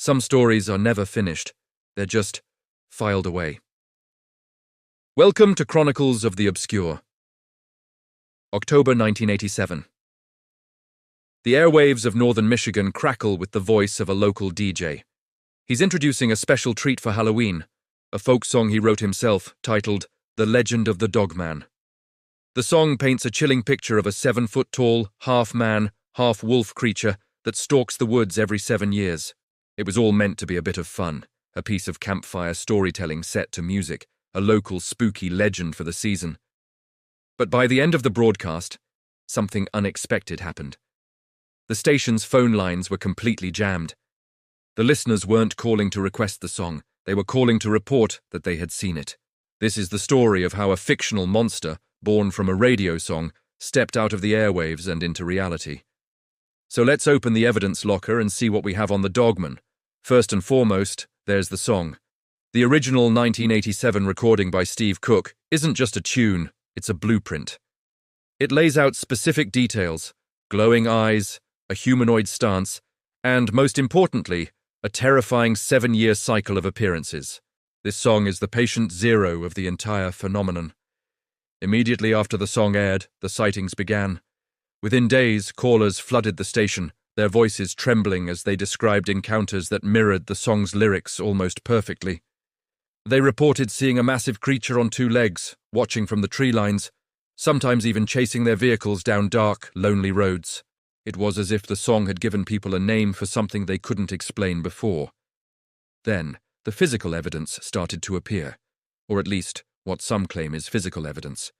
Some stories are never finished. They're just filed away. Welcome to Chronicles of the Obscure. October 1987. The airwaves of northern Michigan crackle with the voice of a local DJ. He's introducing a special treat for Halloween, a folk song he wrote himself titled The Legend of the Dogman. The song paints a chilling picture of a 7-foot-tall, half-man, half-wolf creature that stalks the woods every 7 years. It was all meant to be a bit of fun, a piece of campfire storytelling set to music, a local spooky legend for the season. But by the end of the broadcast, something unexpected happened. The station's phone lines were completely jammed. The listeners weren't calling to request the song, they were calling to report that they had seen it. This is the story of how a fictional monster, born from a radio song, stepped out of the airwaves and into reality. So let's open the evidence locker and see what we have on the Dogman. First and foremost, there's the song. The original 1987 recording by Steve Cook isn't just a tune, it's a blueprint. It lays out specific details, glowing eyes, a humanoid stance, and, most importantly, a terrifying 7-year cycle of appearances. This song is the patient zero of the entire phenomenon. Immediately after the song aired, the sightings began. Within days, callers flooded the station, their voices trembling as they described encounters that mirrored the song's lyrics almost perfectly. They reported seeing a massive creature on 2 legs, watching from the tree lines, sometimes even chasing their vehicles down dark, lonely roads. It was as if the song had given people a name for something they couldn't explain before. Then, the physical evidence started to appear, or at least what some claim is physical evidence.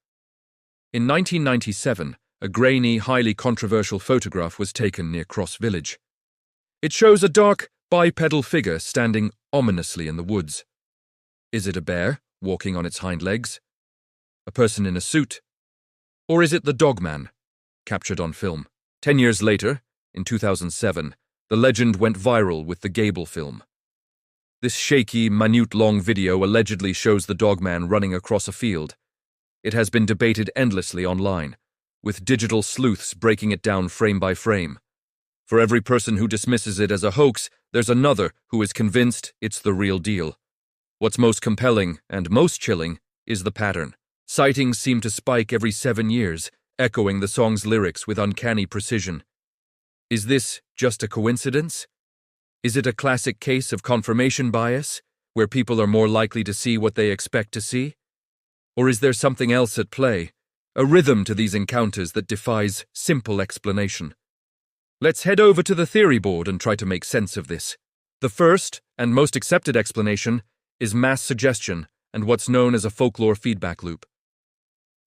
In 1997, a grainy, highly controversial photograph was taken near Cross Village. It shows a dark, bipedal figure standing ominously in the woods. Is it a bear, walking on its hind legs? A person in a suit? Or is it the Dogman, captured on film? 10 years later, in 2007, the legend went viral with the Gable film. This shaky, minute-long video allegedly shows the Dogman running across a field. It has been debated endlessly online, with digital sleuths breaking it down frame by frame. For every person who dismisses it as a hoax, there's another who is convinced it's the real deal. What's most compelling, and most chilling, is the pattern. Sightings seem to spike every 7 years, echoing the song's lyrics with uncanny precision. Is this just a coincidence? Is it a classic case of confirmation bias, where people are more likely to see what they expect to see? Or is there something else at play? A rhythm to these encounters that defies simple explanation. Let's head over to the theory board and try to make sense of this. The first, and most accepted explanation, is mass suggestion and what's known as a folklore feedback loop.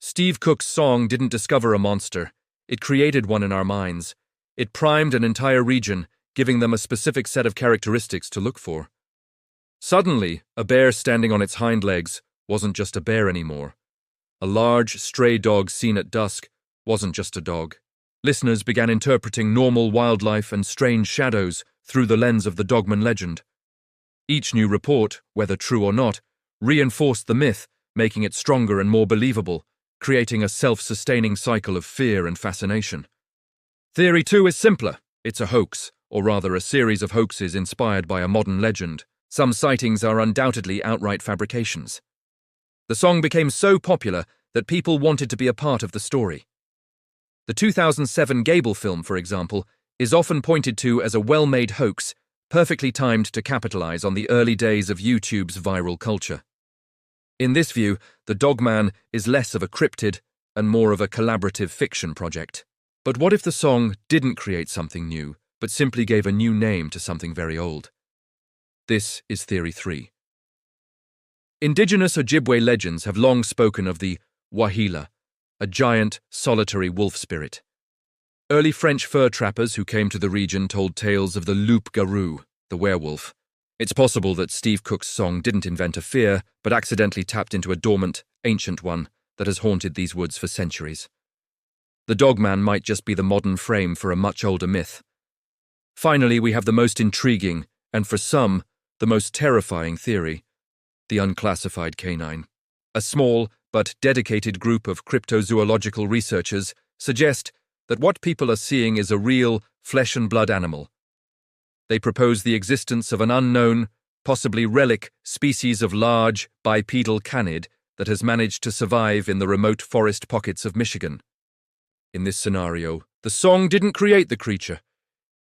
Steve Cook's song didn't discover a monster, it created one in our minds. It primed an entire region, giving them a specific set of characteristics to look for. Suddenly, a bear standing on its hind legs wasn't just a bear anymore. A large, stray dog seen at dusk wasn't just a dog. Listeners began interpreting normal wildlife and strange shadows through the lens of the Dogman legend. Each new report, whether true or not, reinforced the myth, making it stronger and more believable, creating a self-sustaining cycle of fear and fascination. Theory 2 is simpler. It's a hoax, or rather a series of hoaxes inspired by a modern legend. Some sightings are undoubtedly outright fabrications. The song became so popular that people wanted to be a part of the story. The 2007 Gable film, for example, is often pointed to as a well-made hoax, perfectly timed to capitalize on the early days of YouTube's viral culture. In this view, the Dogman is less of a cryptid and more of a collaborative fiction project. But what if the song didn't create something new, but simply gave a new name to something very old? This is Theory 3. Indigenous Ojibwe legends have long spoken of the Wahila, a giant, solitary wolf spirit. Early French fur trappers who came to the region told tales of the loup-garou, the werewolf. It's possible that Steve Cook's song didn't invent a fear, but accidentally tapped into a dormant, ancient one that has haunted these woods for centuries. The Dogman might just be the modern frame for a much older myth. Finally, we have the most intriguing, and for some, the most terrifying theory: the unclassified canine. A small but dedicated group of cryptozoological researchers suggest that what people are seeing is a real, flesh-and-blood animal. They propose the existence of an unknown, possibly relic species of large, bipedal canid that has managed to survive in the remote forest pockets of Michigan. In this scenario, the song didn't create the creature.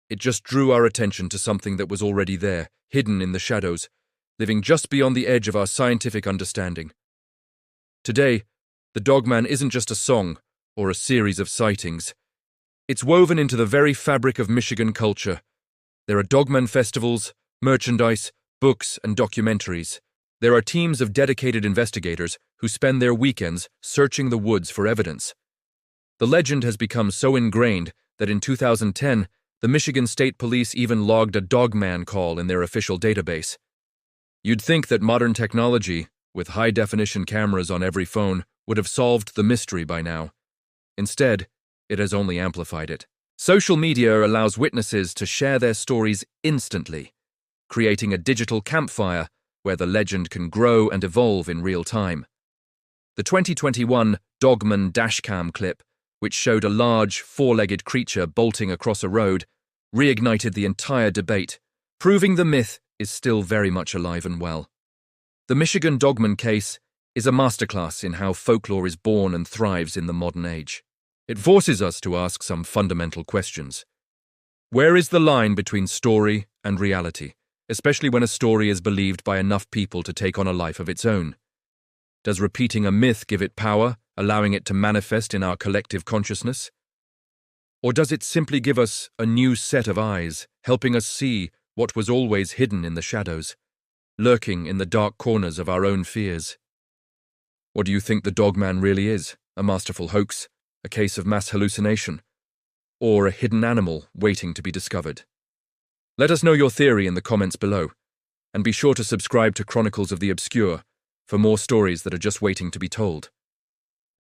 It just drew our attention to something that was already there, hidden in the shadows, living just beyond the edge of our scientific understanding. Today, the Dogman isn't just a song or a series of sightings. It's woven into the very fabric of Michigan culture. There are Dogman festivals, merchandise, books, and documentaries. There are teams of dedicated investigators who spend their weekends searching the woods for evidence. The legend has become so ingrained that in 2010, the Michigan State Police even logged a Dogman call in their official database. You'd think that modern technology, with high-definition cameras on every phone, would have solved the mystery by now. Instead, it has only amplified it. Social media allows witnesses to share their stories instantly, creating a digital campfire where the legend can grow and evolve in real time. The 2021 Dogman dashcam clip, which showed a large, four-legged creature bolting across a road, reignited the entire debate, proving the myth is still very much alive and well. The Michigan Dogman case is a masterclass in how folklore is born and thrives in the modern age. It forces us to ask some fundamental questions. Where is the line between story and reality, especially when a story is believed by enough people to take on a life of its own? Does repeating a myth give it power, allowing it to manifest in our collective consciousness? Or does it simply give us a new set of eyes, helping us see what was always hidden in the shadows, lurking in the dark corners of our own fears? What do you think the Dogman really is? A masterful hoax? A case of mass hallucination? Or a hidden animal waiting to be discovered? Let us know your theory in the comments below, and be sure to subscribe to Chronicles of the Obscure for more stories that are just waiting to be told.